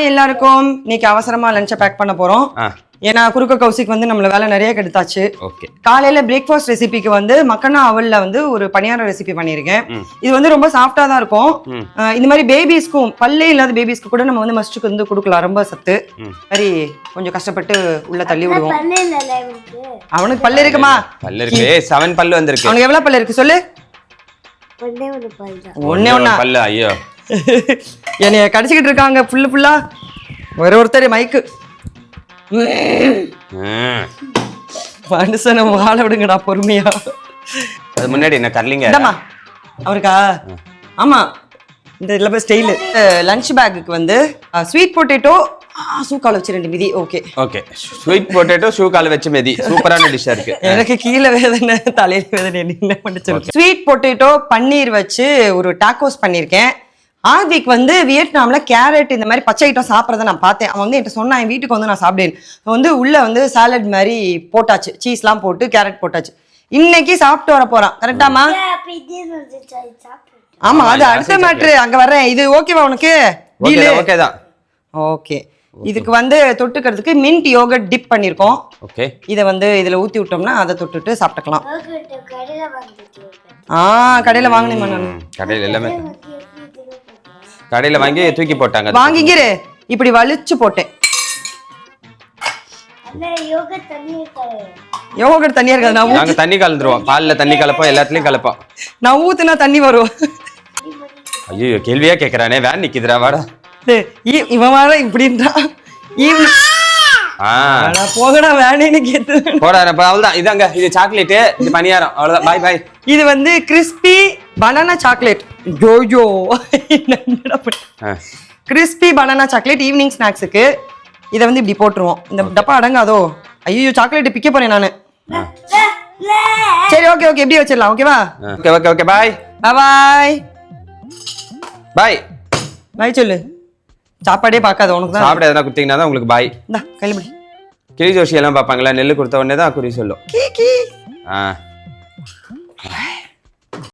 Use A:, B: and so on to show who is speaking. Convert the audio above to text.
A: எல்லாருக்கும் இன்னைக்கு அவசரமா லஞ்சை பேக் பண்ண போறோம். ஏன்னா குறுக்க கௌசிக்கு வந்து நம்மள வேலை நிறைய கெடுத்தாச்சு. காலையில பிரேக்ஃபாஸ்ட் ரெசிபிக்கு வந்து மக்கனா அவல்ல வந்து ஒரு பணியார ரெசிபி பண்ணியிருக்கேன். இது வந்து ரொம்ப சாஃப்டா தான் இருக்கும். இந்த மாதிரி பேபிஸ்க்கும் பல்லே இல்லாத பேபிஸ்க்கு கூட நம்ம வந்து மஸ்ட்டுக்கு வந்து கொடுக்கலாம், ரொம்ப சத்து. மாதிரி கொஞ்சம் கஷ்டப்பட்டு உள்ள தள்ளி விடுவோம். அவனுக்கு பல்லு இருக்குமா?
B: பல்லு இருக்கு, 7 பல்லு வந்திருக்கு.
A: அவனுக்கு எவ்வளவு பல்லு இருக்கு சொல்லு? ஒண்ணே ஒண்ணா
B: பல்லு. ஐயோ
A: என்னைய கடிச்சுக்கிட்டு இருக்காங்க ஃபுல்லா. ஒருத்தர் மைக்கு மனுஷனை வாழ விடுங்கடா பொறுமையா.
B: அது முன்னாடி என்ன கர்லிங்க
A: அவருக்கா? ஆமா, இந்த இதுல ஸ்டைலு. லஞ்ச் பேக்குக்கு வந்து ஸ்வீட் பொட்டேட்டோ ஷூக்கால வச்சு 2 மிதி. ஓகே
B: ஸ்வீட் பொட்டேட்டோ ஷூக்கால வச்சு மிதி சூப்பரான டிஷ்ஷா இருக்கு.
A: எனக்கு கீழே வேதனை தலையில வேதனை என்ன பண்ணிச்சு. ஸ்வீட் பொட்டேட்டோ பன்னீர் வச்சு ஒரு டாக்கோஸ் பண்ணியிருக்கேன். ஆதிக்கு வந்து வியட்நாம்ல கேரட் இந்த மாதிரி பச்சை ஐட்டம் சாப்பிட்றத நான் பார்த்தேன். அவன் வந்து என்கிட்ட சொன்னா, என் வீட்டுக்கு வந்து நான் சாப்பிட்டேன். வந்து உள்ள வந்து சாலட் மாதிரி போட்டாச்சு, சீஸ்லாம் போட்டு கேரட் போட்டாச்சு. இன்னைக்கு சாப்பிட்டு வர போறான். கரெக்டாமா? ஆமா, அது அடுத்த மேட்ரு. அங்க வர்றேன். இது ஓகேவா உனக்கு? ஓகே. இதுக்கு வந்து தொட்டுக்கிறதுக்கு மின்ட் யோகர்ட் டிப் பண்ணிருக்கோம். இதை வந்து இதுல ஊத்தி விட்டோம்னா அதை தொட்டுட்டு சாப்பிட்டுக்கலாம். கடையில வாங்கினேமா நான்.
B: கடையில எல்லாமே கடையில வாங்கி தூக்கி போட்டாங்க.
A: வாங்கிக்கிரு. இப்படி வலிச்சு போட்டேன். யோகர்ட் தண்ணியா இருக்காது.
B: நாங்க தண்ணி கலந்துருவோம். பால்ல தண்ணி கலப்போம், எல்லாத்துலயும் கலப்போம்.
A: நான் ஊத்துனா தண்ணி வரும்.
B: ஐயோ கேள்வியா கேக்குறானே. வேன் நிக்குதுடா, வாடா.
A: இவன் வாடா இப்படின்றா. போகடா வேணேன்னு கேட்டு
B: போடா. அவ்வளவுதான். இதாங்க, இது சாக்லேட், இது பணியாரம். அவ்வளவுதான். பாய் பாய்.
A: இது வந்து crispy banana chocolate. Jojo crispy banana chocolate evening ஸ்நாக்ஸுக்கு. இதை வந்து இப்படி போட்டுருவோம். இந்த டப்பா அடங்காதோ? ஐயோ சாக்லேட் பிக்க போறேன் நானு. சரி ஓகே இப்படி வச்சிடலாம். ஓகேவா?
B: ஓகே பாய்
A: பாய்
B: பாய்
A: பாய் சொல்லு. சாப்பாடே பார்க்காத உனக்கு தான்.
B: சாப்பிட எதனா குத்திங்கன்னா தான் உங்களுக்கு பாய்.
A: இந்தா கையில பிடி.
B: கிளி ஜோஷி எல்லாம் பார்ப்பாங்களா? நெல்லு கொடுத்த உடனே தான் குறி சொல்லும்.